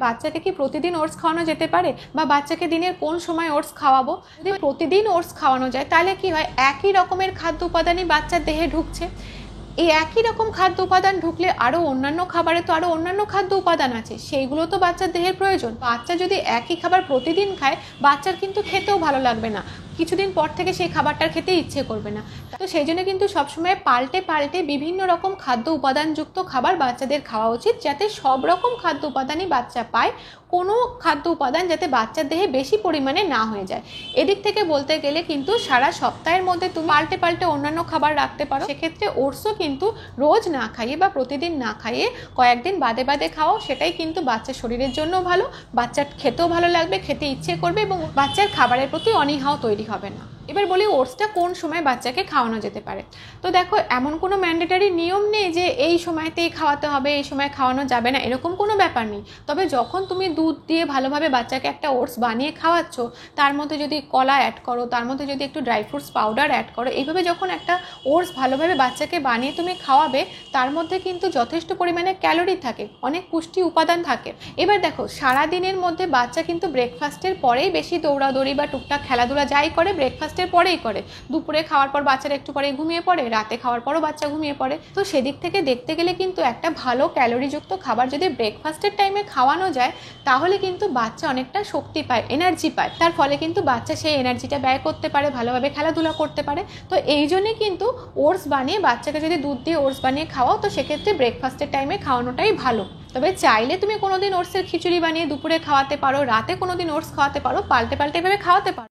বাচ্চাকে কি প্রতিদিন ওটস খাওয়ানো যেতে পারে, বা বাচ্চাকে দিনের কোন সময় ওটস খাওয়াবো? যদি প্রতিদিন ওটস খাওয়ানো যায় তাহলে কি হয়, একই রকমের খাদ্য উপাদানই বাচ্চার দেহে ঢুকছে। এই একই রকম খাদ্য উপাদান ঢুকলে আরও অন্যান্য খাবারে তো আরও অন্যান্য খাদ্য উপাদান আছে, সেইগুলো তো বাচ্চার দেহের প্রয়োজন। বাচ্চা যদি একই খাবার প্রতিদিন খায়, বাচ্চার কিন্তু খেতেও ভালো লাগবে না, কিছুদিন পর থেকে সেই খাবারটার খেতে ইচ্ছে করবে না। তো সেই জন্য কিন্তু সবসময় পাল্টে পাল্টে বিভিন্ন রকম খাদ্য উপাদানযুক্ত খাবার বাচ্চাদের খাওয়া উচিত, যাতে সব রকম খাদ্য উপাদানই বাচ্চা পায়, কোনো খাদ্য উপাদান যাতে বাচ্চার দেহে বেশি পরিমাণে না হয়ে যায়। এদিক থেকে বলতে গেলে কিন্তু সারা সপ্তাহের মধ্যে তুমি পাল্টে পাল্টে অন্যান্য খাবার রাখতে পারো। সেক্ষেত্রে ওটসও কিন্তু রোজ না খাইয়ে বা প্রতিদিন না খাইয়ে কয়েকদিন বাদে বাদে খাও, সেটাই কিন্তু বাচ্চার শরীরের জন্য ভালো, বাচ্চার খেতেও ভালো লাগবে, খেতে ইচ্ছে করবে এবং বাচ্চার খাবারের প্রতি অনীহাও তৈরি হবে না। এবার বলি ওটসটা কোন সময় বাচ্চাকে খাওয়ানো যেতে পারে। তো দেখো, এমন কোনো ম্যান্ডেটারি নিয়ম নেই যে এই সময়তেই খাওয়াতে হবে, এই সময় খাওয়ানো যাবে না, এরকম কোনো ব্যাপার নেই। তবে যখন তুমি দুধ দিয়ে ভালোভাবে বাচ্চাকে একটা ওটস বানিয়ে খাওয়াচ্ছ, তার মধ্যে যদি কলা অ্যাড করো, তার মধ্যে যদি একটু ড্রাই ফ্রুটস পাউডার অ্যাড করো, এইভাবে যখন একটা ওটস ভালোভাবে বাচ্চাকে বানিয়ে তুমি খাওয়াবে, তার মধ্যে কিন্তু যথেষ্ট পরিমাণে ক্যালোরি থাকে, অনেক পুষ্টি উপাদান থাকে। এবার দেখো, সারাদিনের মধ্যে বাচ্চা কিন্তু ব্রেকফাস্টের পরেই বেশি দৌড়াদৌড়ি বা টুকটাক খেলাধুলা যাই করে ব্রেকফাস্টের পরেই করে। দুপুরে খাওয়ার পর বাচ্চারা একটু পরে ঘুমিয়ে পড়ে, রাতে খাওয়ার পরও বাচ্চা ঘুমিয়ে পড়ে। তো সেদিক থেকে দেখতে গেলে কিন্তু একটা ভালো ক্যালোরিযুক্ত খাবার যদি ব্রেকফাস্টের টাইমে খাওয়ানো যায়, তাহলে কিন্তু বাচ্চা অনেকটা শক্তি পায়, এনার্জি পায়। তার ফলে কিন্তু বাচ্চা সেই এনার্জিটা ব্যয় করতে পারে, ভালোভাবে খেলাধুলা করতে পারে। তো এই জন্যই কিন্তু ওটস বানিয়ে বাচ্চাকে যদি দুধ দিয়ে ওটস বানিয়ে খাওয়াও, তো সেক্ষেত্রে ব্রেকফাস্টের টাইমে খাওয়ানোটাই ভালো। তবে চাইলে তুমি কোনোদিন ওটসের খিচুড়ি বানিয়ে দুপুরে খাওয়াতে পারো, রাতে কোনোদিন ওটস খাওয়াতে পারো, পাল্টে পাল্টে এভাবে খাওয়াতে পারো।